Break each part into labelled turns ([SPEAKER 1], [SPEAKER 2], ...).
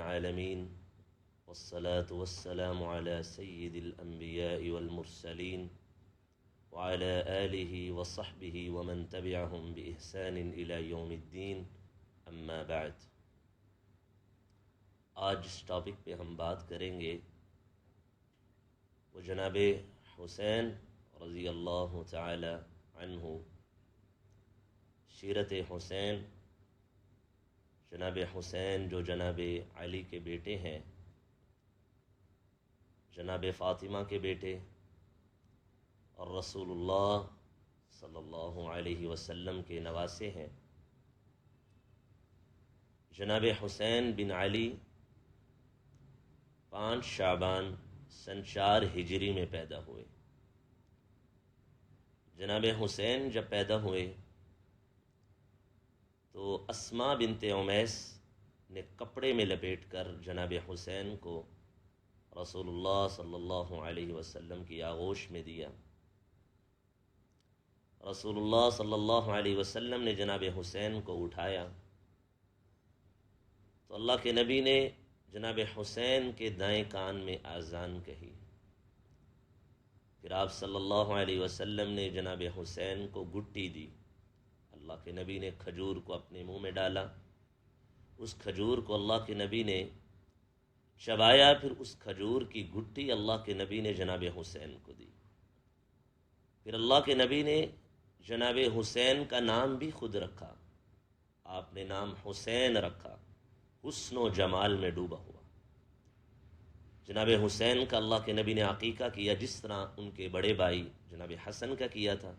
[SPEAKER 1] العالمين والصلاة والسلام على سيد الأنبياء والمرسلين وعلى آله وصحبه ومن تبعهم بإحسان إلى يوم الدين اما بعد۔ آج اس ٹاپک پہ ہم بات کریں گے وہ جناب حسین رضی اللہ تعالی عنہ، سیرت حسین، جناب حسین جو جناب علی کے بیٹے ہیں، جناب فاطمہ کے بیٹے اور رسول اللہ صلی اللہ علیہ وسلم کے نواسے ہیں۔ جناب حسین بن علی 5 شعبان سن 4 ہجری میں پیدا ہوئے۔ جناب حسین جب پیدا ہوئے تو اسماء بنت عمیس نے کپڑے میں لپیٹ کر جناب حسین کو رسول اللہ صلی اللہ علیہ وسلم کی آغوش میں دیا۔ رسول اللہ صلی اللہ علیہ وسلم نے جناب حسین کو اٹھایا تو اللہ کے نبی نے جناب حسین کے دائیں کان میں اذان کہی۔ پھر آپ صلی اللہ علیہ وسلم نے جناب حسین کو گٹی دی۔ اللہ کے نبی نے کھجور کو اپنے منہ میں ڈالا، اس کھجور کو اللہ کے نبی نے چبایا، پھر اس کھجور کی گٹی اللہ کے نبی نے جناب حسین کو دی۔ پھر اللہ کے نبی نے جناب حسین کا نام بھی خود رکھا، آپ نے نام حسین رکھا، حسن و جمال میں ڈوبا ہوا۔ جناب حسین کا اللہ کے نبی نے عقیقہ کیا جس طرح ان کے بڑے بھائی جناب حسن کا کیا تھا۔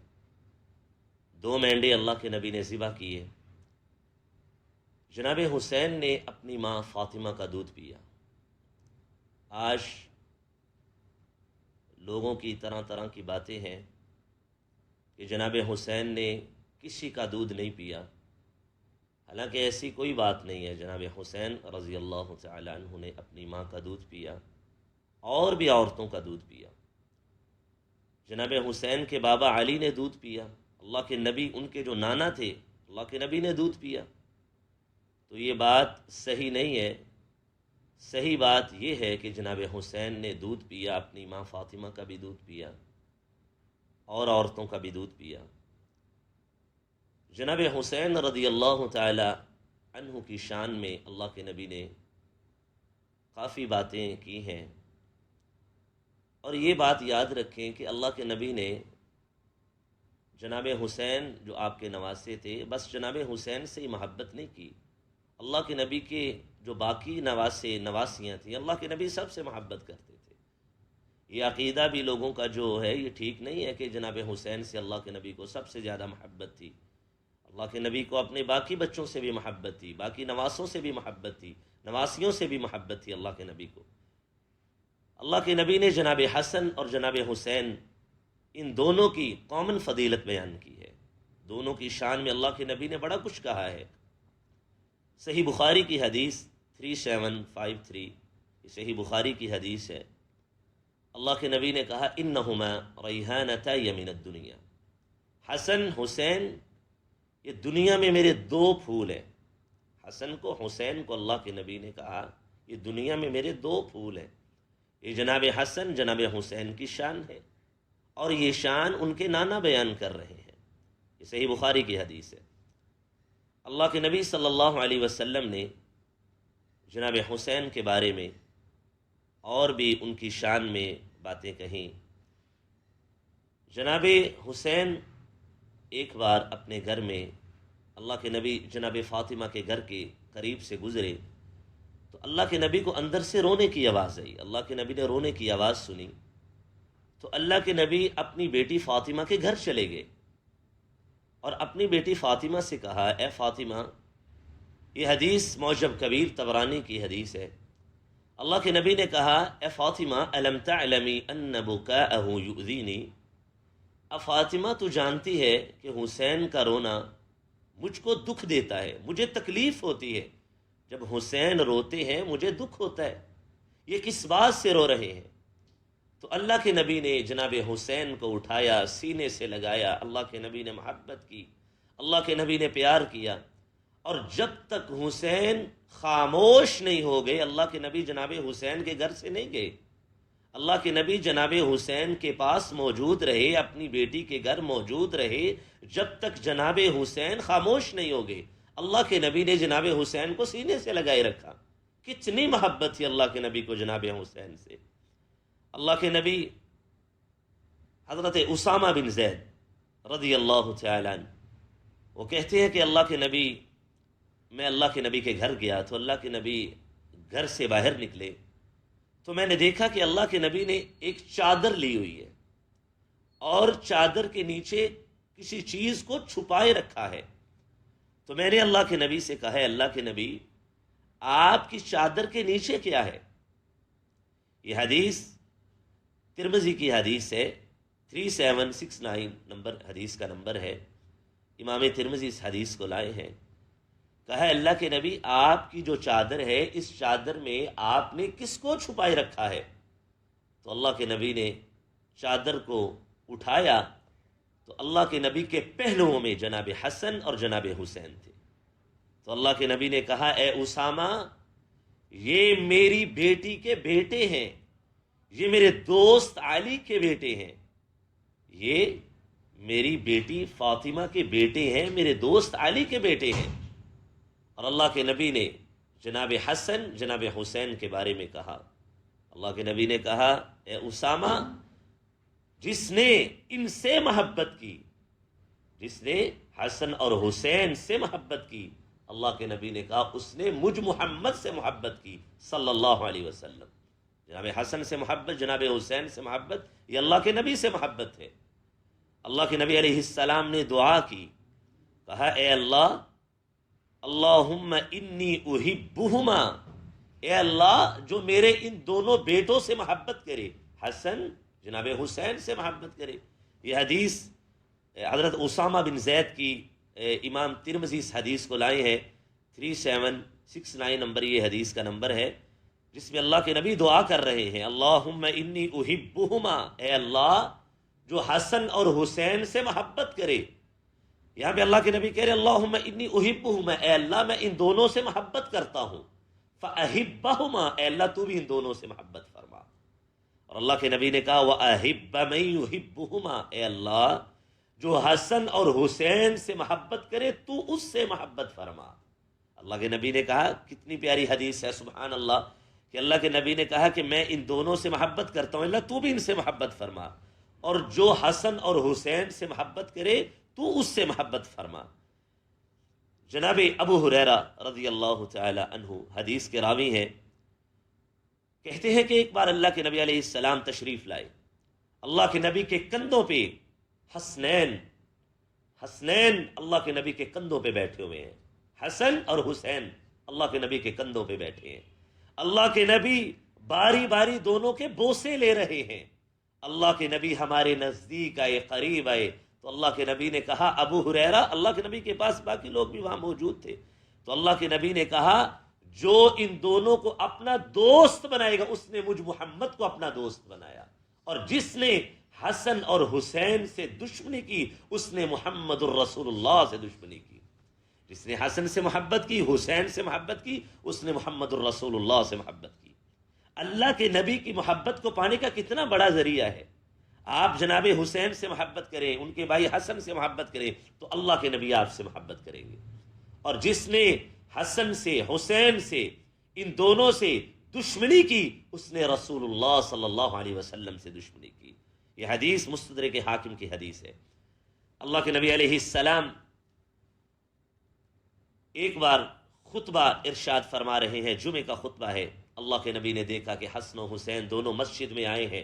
[SPEAKER 1] 2 مینڈے اللہ کے نبی نے ذبح کیے۔ جناب حسین نے اپنی ماں فاطمہ کا دودھ پیا۔ آج لوگوں کی طرح طرح کی باتیں ہیں کہ جناب حسین نے کسی کا دودھ نہیں پیا، حالانکہ ایسی کوئی بات نہیں ہے۔ جناب حسین رضی اللہ تعالی عنہ نے اپنی ماں کا دودھ پیا اور بھی عورتوں کا دودھ پیا۔ جناب حسین کے بابا علی نے دودھ پیا، اللہ کے نبی ان کے جو نانا تھے اللہ کے نبی نے دودھ پیا۔ تو یہ بات صحیح نہیں ہے۔ صحیح بات یہ ہے کہ جناب حسین نے دودھ پیا، اپنی ماں فاطمہ کا بھی دودھ پیا اور عورتوں کا بھی دودھ پیا۔ جناب حسین رضی اللہ تعالی عنہ کی شان میں اللہ کے نبی نے کافی باتیں کی ہیں، اور یہ بات یاد رکھیں کہ اللہ کے نبی نے جناب حسین جو آپ کے نواسے تھے، بس جناب حسین سے ہی محبت نہیں کی۔ اللہ کے نبی کے جو باقی نواسے نواسیاں تھیں، اللہ کے نبی سب سے محبت کرتے تھے۔ یہ عقیدہ بھی لوگوں کا جو ہے یہ ٹھیک نہیں ہے کہ جناب حسین سے اللہ کے نبی کو سب سے زیادہ محبت تھی۔ اللہ کے نبی کو اپنے باقی بچوں سے بھی محبت تھی، باقی نواسوں سے بھی محبت تھی، نواسیوں سے بھی محبت تھی اللہ کے نبی کو۔ اللہ کے نبی نے جناب حسن اور جناب حسین ان دونوں کی کامن فضیلت بیان کی ہے۔ دونوں کی شان میں اللہ کے نبی نے بڑا کچھ کہا ہے۔ صحیح بخاری کی حدیث 3753، یہ صحیح بخاری کی حدیث ہے۔ اللہ کے نبی نے کہا انہما ریحانتای من الدنیا، حسن حسین یہ دنیا میں میرے 2 پھول ہیں۔ حسن کو حسین کو اللہ کے نبی نے کہا یہ دنیا میں میرے 2 پھول ہیں۔ یہ جناب حسن جناب حسین کی شان ہے، اور یہ شان ان کے نانا بیان کر رہے ہیں۔ یہ صحیح بخاری کی حدیث ہے۔ اللہ کے نبی صلی اللہ علیہ وسلم نے جناب حسین کے بارے میں اور بھی ان کی شان میں باتیں کہیں۔ جناب حسین ایک بار اپنے گھر میں اللہ کے نبی جناب فاطمہ کے گھر کے قریب سے گزرے تو اللہ کے نبی کو اندر سے رونے کی آواز آئی۔ اللہ کے نبی نے رونے کی آواز سنی تو اللہ کے نبی اپنی بیٹی فاطمہ کے گھر چلے گئے اور اپنی بیٹی فاطمہ سے کہا اے فاطمہ، یہ حدیث معجم کبیر طبرانی کی حدیث ہے۔ اللہ کے نبی نے کہا اے فاطمہ الم تعلمی ان بکاءہ یؤذینی، فاطمہ تو جانتی ہے کہ حسین کا رونا مجھ کو دکھ دیتا ہے، مجھے تکلیف ہوتی ہے۔ جب حسین روتے ہیں مجھے دکھ ہوتا ہے، یہ کس بات سے رو رہے ہیں؟ تو اللہ کے نبی نے جناب حسین کو اٹھایا، سینے سے لگایا، اللہ کے نبی نے محبت کی، اللہ کے نبی نے پیار کیا اور جب تک حسین خاموش نہیں ہو گئے، اللہ کے نبی جناب حسین کے گھر سے نہیں گئے، اللہ کے نبی جناب حسین کے پاس موجود رہے، اپنی بیٹی کے گھر موجود رہے، جب تک جناب حسین خاموش نہیں ہو گئے۔ اللہ کے نبی نے جناب حسین کو سینے سے لگائے رکھا۔ کتنی محبت تھی اللہ کے نبی کو جناب حسین سے۔ اللہ کے نبی حضرت اسامہ بن زید رضی اللہ تعالی عنہ، وہ کہتے ہیں کہ میں اللہ کے نبی کے گھر گیا تو اللہ کے نبی گھر سے باہر نکلے تو میں نے دیکھا کہ اللہ کے نبی نے ایک چادر لی ہوئی ہے اور چادر کے نیچے کسی چیز کو چھپائے رکھا ہے۔ تو میں نے اللہ کے نبی سے کہا ہے اللہ کے نبی آپ کی چادر کے نیچے کیا ہے؟ یہ حدیث ترمذی کی حدیث ہے، 3769 نمبر حدیث کا نمبر ہے۔ امام ترمذی اس حدیث کو لائے ہیں۔ کہا اللہ کے نبی آپ کی جو چادر ہے اس چادر میں آپ نے کس کو چھپائے رکھا ہے؟ تو اللہ کے نبی نے چادر کو اٹھایا تو اللہ کے نبی کے پہلوؤں میں جناب حسن اور جناب حسین تھے۔ تو اللہ کے نبی نے کہا اے اسامہ یہ میری بیٹی کے بیٹے ہیں، یہ میرے دوست علی کے بیٹے ہیں، یہ میری بیٹی فاطمہ کے بیٹے ہیں، میرے دوست علی کے بیٹے ہیں۔ اور اللہ کے نبی نے جناب حسن جناب حسین کے بارے میں کہا، اللہ کے نبی نے کہا اے اسامہ جس نے ان سے محبت کی، جس نے حسن اور حسین سے محبت کی، اللہ کے نبی نے کہا اس نے مجھ محمد سے محبت کی صلی اللہ علیہ وسلم۔ جناب حسن سے محبت، جناب حسین سے محبت، یہ اللہ کے نبی سے محبت ہے۔ اللہ کے نبی علیہ السلام نے دعا کی، کہا اے اللہ اللہم انی احبہما، اے اللہ جو میرے ان دونوں بیٹوں سے محبت کرے، حسن جناب حسین سے محبت کرے۔ یہ حدیث حضرت اسامہ بن زید کی امام ترمذی اس حدیث کو لائے ہیں، 3769 نمبر یہ حدیث کا نمبر ہے، جس میں اللہ کے نبی دعا کر رہے ہیں اللہم انی احبہما، اے اللہ جو حسن اور حسین سے محبت کرے۔ یہاں پہ اللہ کے نبی کہہ رہے اللہم انی احبہما، اے اللہ میں ان دونوں سے محبت کرتا ہوں، فاحبہما، اے اللہ تو بھی ان دونوں سے محبت فرما۔ اور اللہ کے نبی نے کہا واحب من یحبہما، اے اللہ جو حسن اور حسین سے محبت کرے تو اس سے محبت فرما۔ اللہ کے نبی نے کہا، کتنی پیاری حدیث ہے سبحان اللہ، کہ اللہ کے نبی نے کہا کہ میں ان دونوں سے محبت کرتا ہوں، اللہ تو بھی ان سے محبت فرما، اور جو حسن اور حسین سے محبت کرے تو اس سے محبت فرما۔ جناب ابو ہریرہ رضی اللہ تعالی عنہ حدیث کے راوی ہیں، کہتے ہیں کہ ایک بار اللہ کے نبی علیہ السلام تشریف لائے، اللہ کے نبی کے کندھوں پہ حسنین اللہ کے نبی کے کندھوں پہ بیٹھے ہوئے ہیں، حسن اور حسین اللہ کے نبی کے کندھوں پہ بیٹھے ہیں۔ اللہ کے نبی باری باری دونوں کے بوسے لے رہے ہیں۔ اللہ کے نبی ہمارے نزدیک آئے، قریب آئے، تو اللہ کے نبی نے کہا ابو ہریرہ، اللہ کے نبی کے پاس باقی لوگ بھی وہاں موجود تھے، تو اللہ کے نبی نے کہا جو ان دونوں کو اپنا دوست بنائے گا اس نے مجھ محمد کو اپنا دوست بنایا، اور جس نے حسن اور حسین سے دشمنی کی اس نے محمد الرسول اللہ سے دشمنی کی۔ جس نے حسن سے محبت کی، حسین سے محبت کی، اس نے محمد الرسول اللہ سے محبت کی۔ اللہ کے نبی کی محبت کو پانے کا کتنا بڑا ذریعہ ہے۔ آپ جناب حسین سے محبت کریں، ان کے بھائی حسن سے محبت کریں تو اللہ کے نبی آپ سے محبت کریں گے، اور جس نے حسن سے حسین سے ان دونوں سے دشمنی کی اس نے رسول اللہ صلی اللہ علیہ وسلم سے دشمنی کی۔ یہ حدیث مستدرک حاکم کی حدیث ہے۔ اللہ کے نبی علیہ السلام ایک بار خطبہ ارشاد فرما رہے ہیں، جمعے کا خطبہ ہے، اللہ کے نبی نے دیکھا کہ حسن و حسین دونوں مسجد میں آئے ہیں،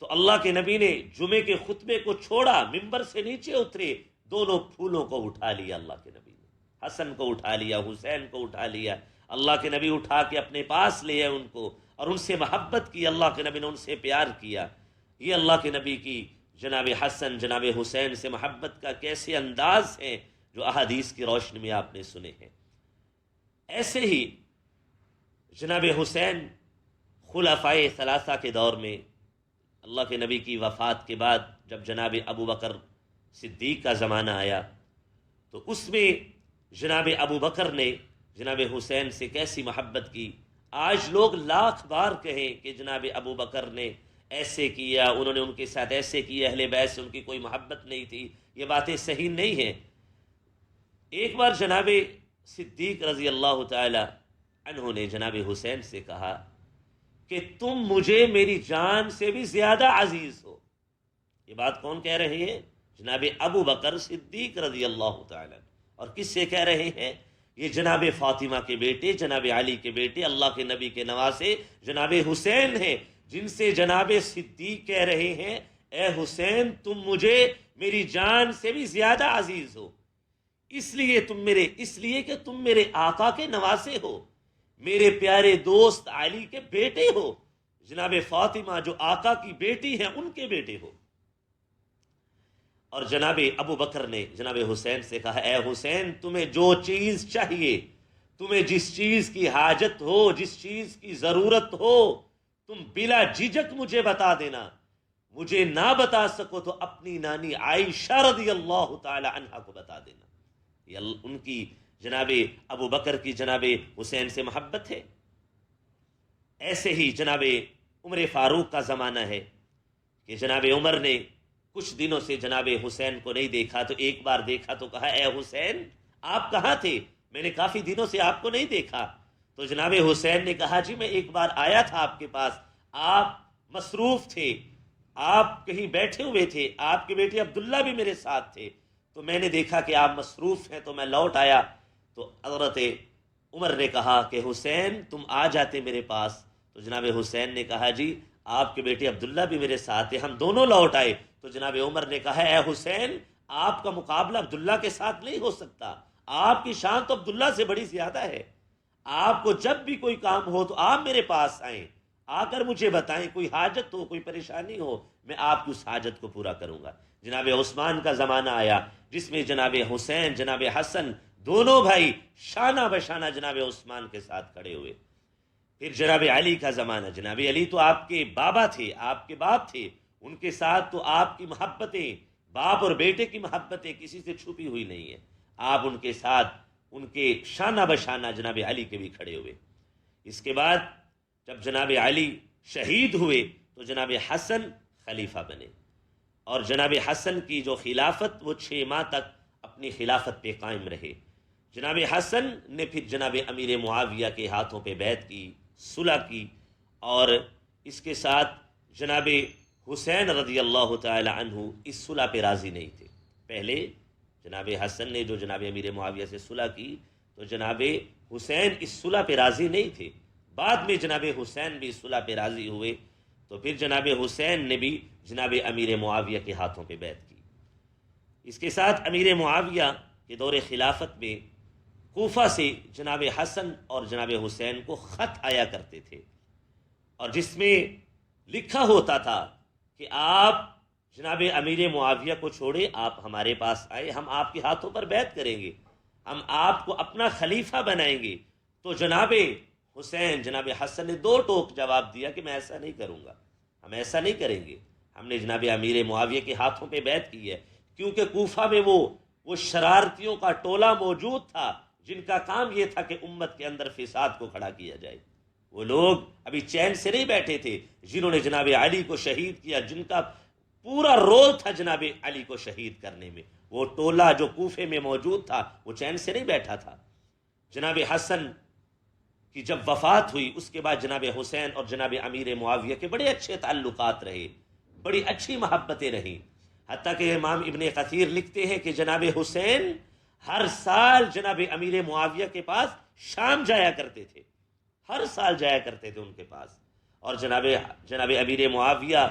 [SPEAKER 1] تو اللہ کے نبی نے جمعے کے خطبے کو چھوڑا، ممبر سے نیچے اترے، دونوں پھولوں کو اٹھا لیا اللہ کے نبی نے، حسن کو اٹھا لیا، حسین کو اٹھا لیا، اللہ کے نبی اٹھا کے اپنے پاس لے آئے ان کو، اور ان سے محبت کی، اللہ کے نبی نے ان سے پیار کیا۔ یہ اللہ کے نبی کی جناب حسن جناب حسین سے محبت کا کیسے انداز ہیں جو احادیث کی روشنی میں آپ نے سنے ہیں۔ ایسے ہی جناب حسین خلفائے ثلاثہ کے دور میں اللہ کے نبی کی وفات کے بعد جب جناب ابو بکر صدیق کا زمانہ آیا تو اس میں جناب ابو بکر نے جناب حسین سے کیسی محبت کی. آج لوگ لاکھ بار کہیں کہ جناب ابو بکر نے ایسے کیا، انہوں نے ان کے ساتھ ایسے کیا، اہل بیت سے ان کی کوئی محبت نہیں تھی، یہ باتیں صحیح نہیں ہیں. ایک بار جناب صدیق رضی اللہ تعالی عنہ نے جناب حسین سے کہا کہ تم مجھے میری جان سے بھی زیادہ عزیز ہو. یہ بات کون کہہ رہے ہیں؟ جناب ابو بکر صدیق رضی اللہ تعالی. اور کس سے کہہ رہے ہیں؟ یہ جناب فاطمہ کے بیٹے، جناب علی کے بیٹے، اللہ کے نبی کے نواسے جناب حسین ہیں، جن سے جناب صدیق کہہ رہے ہیں اے حسین تم مجھے میری جان سے بھی زیادہ عزیز ہو، اس لیے کہ تم میرے آقا کے نواسے ہو، میرے پیارے دوست علی کے بیٹے ہو، جناب فاطمہ جو آقا کی بیٹی ہیں ان کے بیٹے ہو. اور جناب ابو بکر نے جناب حسین سے کہا اے حسین تمہیں جو چیز چاہیے، تمہیں جس چیز کی حاجت ہو، جس چیز کی ضرورت ہو، تم بلا جھجک مجھے بتا دینا. مجھے نہ بتا سکو تو اپنی نانی عائشہ رضی اللہ تعالی عنہا کو بتا دینا. یہ ان کی جناب ابو بکر کی جناب حسین سے محبت ہے. ایسے ہی جناب عمر فاروق کا زمانہ ہے کہ جناب عمر نے کچھ دنوں سے جناب حسین کو نہیں دیکھا، تو ایک بار دیکھا تو کہا اے حسین آپ کہاں تھے؟ میں نے کافی دنوں سے آپ کو نہیں دیکھا. تو جناب حسین نے کہا جی میں ایک بار آیا تھا آپ کے پاس، آپ مصروف تھے، آپ کہیں بیٹھے ہوئے تھے، آپ کے بیٹے عبداللہ بھی میرے ساتھ تھے، تو میں نے دیکھا کہ آپ مصروف ہیں تو میں لوٹ آیا. تو حضرت عمر نے کہا کہ حسین تم آ جاتے میرے پاس. تو جناب حسین نے کہا جی آپ کے بیٹے عبداللہ بھی میرے ساتھ تھے، ہم دونوں لوٹ آئے. تو جناب عمر نے کہا اے حسین آپ کا مقابلہ عبداللہ کے ساتھ نہیں ہو سکتا، آپ کی شان تو عبداللہ سے بڑی زیادہ ہے. آپ کو جب بھی کوئی کام ہو تو آپ میرے پاس آئیں، آ کر مجھے بتائیں، کوئی حاجت ہو، کوئی پریشانی ہو، میں آپ کی اس حاجت کو پورا کروں گا. جناب عثمان کا زمانہ آیا جس میں جناب حسین، جناب حسن دونوں بھائی شانہ بشانہ جناب عثمان کے ساتھ کھڑے ہوئے. پھر جناب علی کا زمانہ، جناب علی تو آپ کے بابا تھے، آپ کے باپ تھے، ان کے ساتھ تو آپ کی محبتیں، باپ اور بیٹے کی محبتیں کسی سے چھپی ہوئی نہیں ہیں. آپ ان کے ساتھ ان کے شانہ بشانہ جناب علی کے بھی کھڑے ہوئے. اس کے بعد جب جناب علی شہید ہوئے تو جناب حسن خلیفہ بنے، اور جناب حسن کی جو خلافت وہ 6 ماہ تک اپنی خلافت پہ قائم رہے. جناب حسن نے پھر جناب امیر معاویہ کے ہاتھوں پہ بیعت کی، صلح کی، اور اس کے ساتھ جناب حسین رضی اللہ تعالی عنہ اس صلح پہ راضی نہیں تھے. پہلے جناب حسن نے جو جناب امیر معاویہ سے صلح کی تو جناب حسین اس صلح پہ راضی نہیں تھے. بعد میں جناب حسین بھی اس صلح پہ راضی ہوئے تو پھر جناب حسین نے بھی جناب امیر معاویہ کے ہاتھوں پہ بیعت کی. اس کے ساتھ امیر معاویہ کے دور خلافت میں کوفہ سے جناب حسن اور جناب حسین کو خط آیا کرتے تھے، اور جس میں لکھا ہوتا تھا کہ آپ جناب امیر معاویہ کو چھوڑے، آپ ہمارے پاس آئے، ہم آپ کے ہاتھوں پر بیعت کریں گے، ہم آپ کو اپنا خلیفہ بنائیں گے. تو جناب حسین، جناب حسن نے 2 ٹوک جواب دیا کہ میں ایسا نہیں کروں گا، ہم ایسا نہیں کریں گے. ہم نے جناب امیر معاویہ کے ہاتھوں پہ بیعت کی ہے کیونکہ کوفہ میں وہ شرارتیوں کا ٹولہ موجود تھا جن کا کام یہ تھا کہ امت کے اندر فساد کو کھڑا کیا جائے. وہ لوگ ابھی چین سے نہیں بیٹھے تھے جنہوں نے جناب علی کو شہید کیا، جن کا پورا رول تھا جناب علی کو شہید کرنے میں. وہ ٹولہ جو کوفے میں موجود تھا وہ چین سے نہیں بیٹھا تھا. جناب حسن کی جب وفات ہوئی اس کے بعد جناب حسین اور جناب امیر معاویہ کے بڑے اچھے تعلقات رہے، بڑی اچھی محبتیں رہیں. حتیٰ کہ امام ابن کثیر لکھتے ہیں کہ جناب حسین ہر سال جناب امیر معاویہ کے پاس شام جایا کرتے تھے، ہر سال جایا کرتے تھے ان کے پاس، اور جناب امیر معاویہ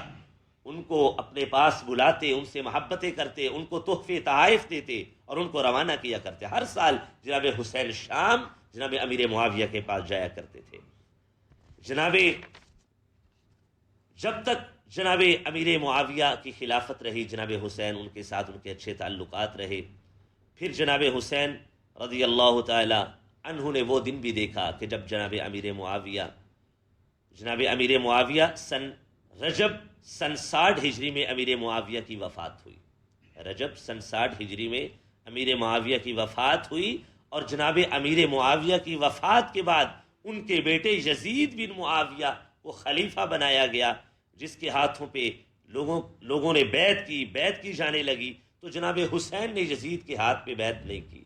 [SPEAKER 1] ان کو اپنے پاس بلاتے، ان سے محبتیں کرتے، ان کو تحفے تحائف دیتے اور ان کو روانہ کیا کرتے. ہر سال جناب حسین شام جناب امیر معاویہ کے پاس جایا کرتے تھے. جب تک جناب امیر معاویہ کی خلافت رہی جناب حسین ان کے ساتھ ان کے اچھے تعلقات رہے. پھر جناب حسین رضی اللہ تعالی عنہ نے وہ دن بھی دیکھا کہ جب جناب امیر معاویہ سن رجب سن 60 ہجری میں امیر معاویہ کی وفات ہوئی. رجب سن 60 ہجری میں امیر معاویہ کی وفات ہوئی، اور جناب امیر معاویہ کی وفات کے بعد ان کے بیٹے یزید بن معاویہ کو خلیفہ بنایا گیا، جس کے ہاتھوں پہ لوگوں نے بیعت کی جانے لگی، تو جناب حسین نے یزید کے ہاتھ پہ بیعت نہیں کی۔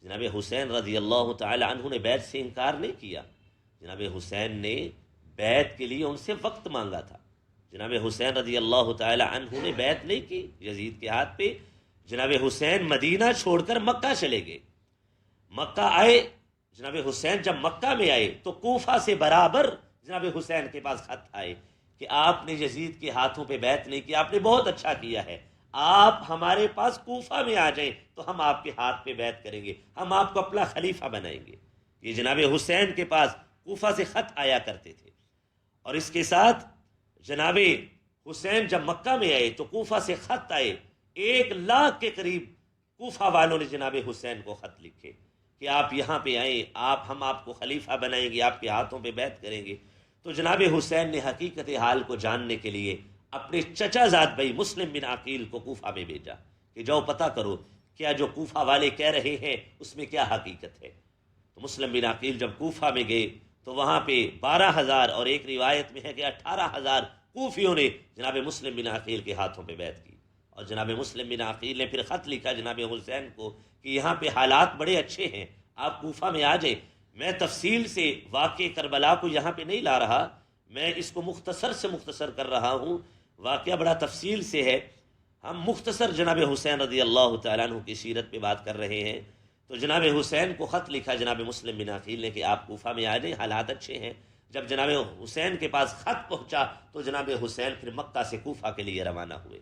[SPEAKER 1] جناب حسین رضی اللہ تعالی عنہ نے بیعت سے انکار نہیں کیا، جناب حسین نے بیعت کے لیے ان سے وقت مانگا تھا۔ جناب حسین رضی اللہ تعالی عنہ نے بیعت نہیں کی یزید کے ہاتھ پہ۔ جناب حسین مدینہ چھوڑ کر مکہ چلے گئے، مکہ آئے۔ جناب حسین جب مکہ میں آئے تو کوفہ سے برابر جناب حسین کے پاس خط آئے کہ آپ نے یزید کے ہاتھوں پہ بیعت نہیں کی، آپ نے بہت اچھا کیا ہے، آپ ہمارے پاس کوفہ میں آ جائیں تو ہم آپ کے ہاتھ پہ بیعت کریں گے، ہم آپ کو اپنا خلیفہ بنائیں گے۔ یہ جناب حسین کے پاس کوفہ سے خط آیا کرتے تھے۔ اور اس کے ساتھ جناب حسین جب مکہ میں آئے تو کوفہ سے خط آئے، 1,00,000 کے قریب کوفہ والوں نے جناب حسین کو خط لکھے کہ آپ یہاں پہ آئیں، ہم آپ کو خلیفہ بنائیں گے، آپ کے ہاتھوں پہ بیعت کریں گے۔ تو جناب حسین نے حقیقت حال کو جاننے کے لیے اپنے چچا زاد بھائی مسلم بن عقیل کو کوفہ میں بھیجا کہ جاؤ پتہ کرو کیا جو کوفہ والے کہہ رہے ہیں اس میں کیا حقیقت ہے۔ تو مسلم بن عقیل جب کوفہ میں گئے تو وہاں پہ 12,000 اور ایک روایت میں ہے کہ 18,000 کوفیوں نے جناب مسلم بن عقیل کے ہاتھوں پہ بیعت کی۔ اور جناب مسلم بن عقیل نے پھر خط لکھا جناب حسین کو کہ یہاں پہ حالات بڑے اچھے ہیں، آپ کوفہ میں آ جائیں۔ میں تفصیل سے واقع کربلا کو یہاں پہ نہیں لا رہا، میں اس کو مختصر سے مختصر کر رہا ہوں، واقعہ بڑا تفصیل سے ہے، ہم مختصر جناب حسین رضی اللہ تعالیٰ عنہ کی سیرت پہ بات کر رہے ہیں۔ تو جناب حسین کو خط لکھا جناب مسلم بن عقیل نے کہ آپ کوفہ میں آ جائیں، حالات اچھے ہیں۔ جب جناب حسین کے پاس خط پہنچا تو جناب حسین پھر مکہ سے کوفہ کے لیے روانہ ہوئے۔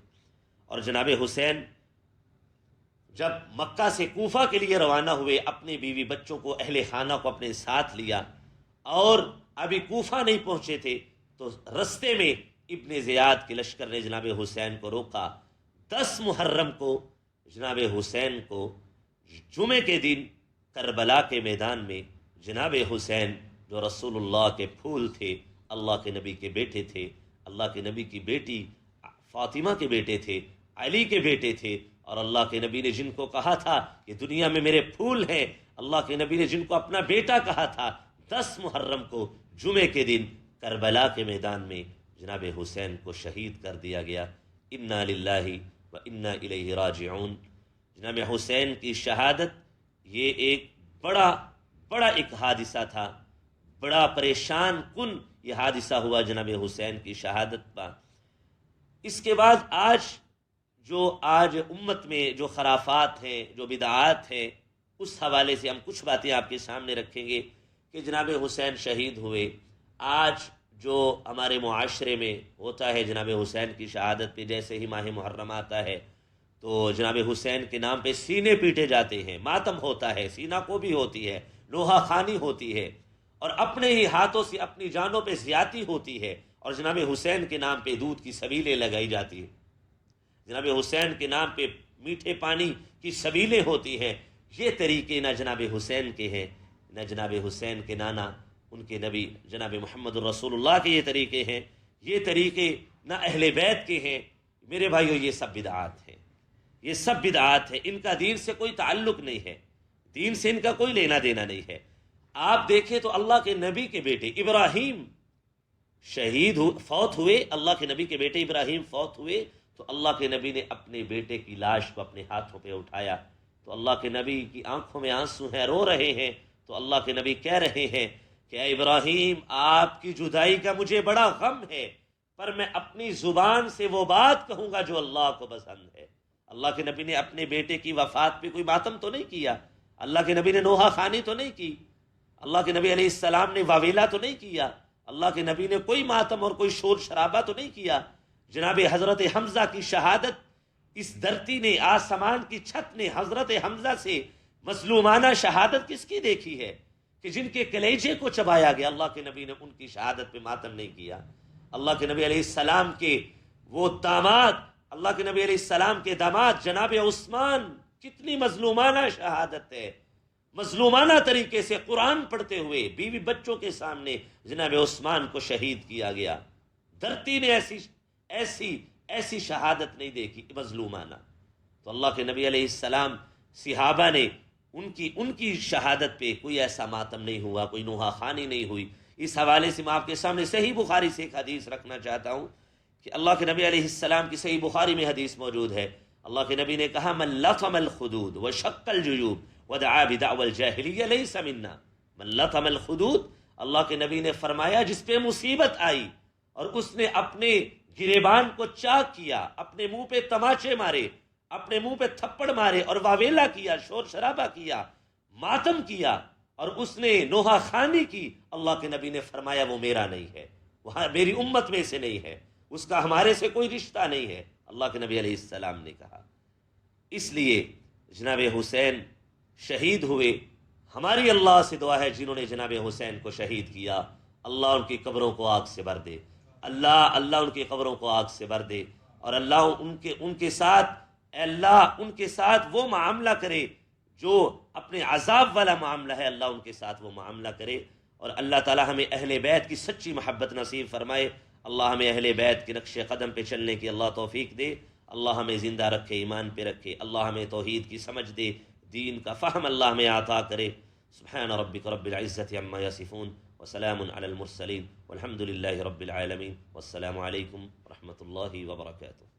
[SPEAKER 1] اور جناب حسین جب مکہ سے کوفہ کے لیے روانہ ہوئے، اپنے بیوی بچوں کو، اہل خانہ کو اپنے ساتھ لیا، اور ابھی کوفہ نہیں پہنچے تھے تو رستے میں ابن زیاد کے لشکر نے جناب حسین کو روکا۔ 10 محرم کو جناب حسین کو جمعے کے دن کربلا کے میدان میں جناب حسین جو رسول اللہ کے پھول تھے، اللہ کے نبی کے بیٹے تھے، اللہ کے نبی کی بیٹی فاطمہ کے بیٹے تھے، علی کے بیٹے تھے، اور اللہ کے نبی نے جن کو کہا تھا کہ دنیا میں میرے پھول ہیں، اللہ کے نبی نے جن کو اپنا بیٹا کہا تھا، 10 محرم کو جمعے کے دن کربلا کے میدان میں جناب حسین کو شہید کر دیا گیا۔ انا للہ و انا الیہ راجعون۔ جناب حسین کی شہادت یہ ایک بڑا ایک حادثہ تھا، بڑا پریشان کن یہ حادثہ ہوا جناب حسین کی شہادت پر۔ اس کے بعد آج امت میں جو خرافات ہیں، جو بدعات ہیں، اس حوالے سے ہم کچھ باتیں آپ کے سامنے رکھیں گے کہ جناب حسین شہید ہوئے۔ آج جو ہمارے معاشرے میں ہوتا ہے جناب حسین کی شہادت پہ، جیسے ہی ماہ محرم آتا ہے تو جناب حسین کے نام پہ سینے پیٹے جاتے ہیں، ماتم ہوتا ہے، سینہ کو بھی ہوتی ہے، لوہا خانی ہوتی ہے، اور اپنے ہی ہاتھوں سے اپنی جانوں پہ زیادتی ہوتی ہے، اور جناب حسین کے نام پہ دودھ کی سبیلیں لگائی جاتی ہیں، جناب حسین کے نام پہ میٹھے پانی کی سبیلیں ہوتی ہیں۔ یہ طریقے نہ جناب حسین کے ہیں، نہ جناب حسین کے نانا ان کے نبی جناب محمد الرسول اللہ کے یہ طریقے ہیں، یہ طریقے نہ اہل بیت کے ہیں۔ میرے بھائیو، یہ سب بدعات ہیں، یہ سب بدعات ہیں، ان کا دین سے کوئی تعلق نہیں ہے، دین سے ان کا کوئی لینا دینا نہیں ہے۔ آپ دیکھیں تو اللہ کے نبی کے بیٹے ابراہیم فوت ہوئے، اللہ کے نبی کے بیٹے ابراہیم فوت ہوئے تو اللہ کے نبی نے اپنے بیٹے کی لاش کو اپنے ہاتھوں پہ اٹھایا، تو اللہ کے نبی کی آنکھوں میں آنسو ہیں، رو رہے ہیں، تو اللہ کے نبی کہہ رہے ہیں کہ اے ابراہیم، آپ کی جدائی کا مجھے بڑا غم ہے، پر میں اپنی زبان سے وہ بات کہوں گا جو اللہ کو پسند ہے۔ اللہ کے نبی نے اپنے بیٹے کی وفات پہ کوئی ماتم تو نہیں کیا، اللہ کے نبی نے نوحہ خانی تو نہیں کی، اللہ کے نبی علیہ السلام نے واویلا تو نہیں کیا، اللہ کے نبی نے کوئی ماتم اور کوئی شور شرابہ تو نہیں کیا۔ جناب حضرت حمزہ کی شہادت، اس دھرتی نے، آسمان کی چھت نے حضرت حمزہ سے مظلومانہ شہادت کس کی دیکھی ہے کہ جن کے کلیجے کو چبایا گیا، اللہ کے نبی نے ان کی شہادت پہ ماتم نہیں کیا۔ اللہ کے نبی علیہ السلام کے وہ داماد، اللہ کے نبی علیہ السلام کے داماد جناب عثمان، کتنی مظلومانہ شہادت ہے، مظلومانہ طریقے سے قرآن پڑھتے ہوئے بیوی بچوں کے سامنے جناب عثمان کو شہید کیا گیا۔ دھرتی نے ایسی شہادت نہیں دیکھی مظلومانہ۔ تو اللہ کے نبی علیہ السلام، صحابہ نے ان کی شہادت پہ کوئی ایسا ماتم نہیں ہوا، کوئی نوحہ خوانی نہیں ہوئی۔ اس حوالے سے میں آپ کے سامنے صحیح بخاری سے ایک حدیث رکھنا چاہتا ہوں کہ اللہ کے نبی علیہ السلام کی صحیح بخاری میں حدیث موجود ہے، اللہ کے نبی نے کہا من لطم الخدود وشق الجیوب ودعا بدعوى الجاہلیہ لیس منا۔ من لطم الخدود، اللہ کے نبی نے فرمایا جس پہ مصیبت آئی اور اس نے اپنے گریبان کو چاک کیا، اپنے منہ پہ تماچے مارے، اپنے منہ پہ تھپڑ مارے اور واویلا کیا، شور شرابہ کیا، ماتم کیا اور اس نے نوحہ خوانی کی، اللہ کے نبی نے فرمایا وہ میرا نہیں ہے، وہ میری امت میں سے نہیں ہے، اس کا ہمارے سے کوئی رشتہ نہیں ہے، اللہ کے نبی علیہ السلام نے کہا۔ اس لیے جناب حسین شہید ہوئے، ہماری اللہ سے دعا ہے جنہوں نے جناب حسین کو شہید کیا، اللہ ان کی قبروں کو آگ سے بھر دے، اللہ ان کی قبروں کو آگ سے بھر دے، اور اللہ ان کے ساتھ، اللہ ان کے ساتھ وہ معاملہ کرے جو اپنے عذاب والا معاملہ ہے، اللہ ان کے ساتھ وہ معاملہ کرے، اور اللہ تعالی ہمیں اہل بیت کی سچی محبت نصیب فرمائے، اللہ ہمیں اہل بیت کے نقش قدم پہ چلنے کی اللہ توفیق دے، اللہ ہمیں زندہ رکھے، ایمان پہ رکھے، اللہ ہمیں توحید کی سمجھ دے، دین کا فہم اللہ ہمیں عطا کرے۔ سبحان ربک رب العزت عما یصفون وسلام علی المرسلین والحمد للہ رب العالمین، والسلام علیکم ورحمۃ اللہ وبرکاتہ۔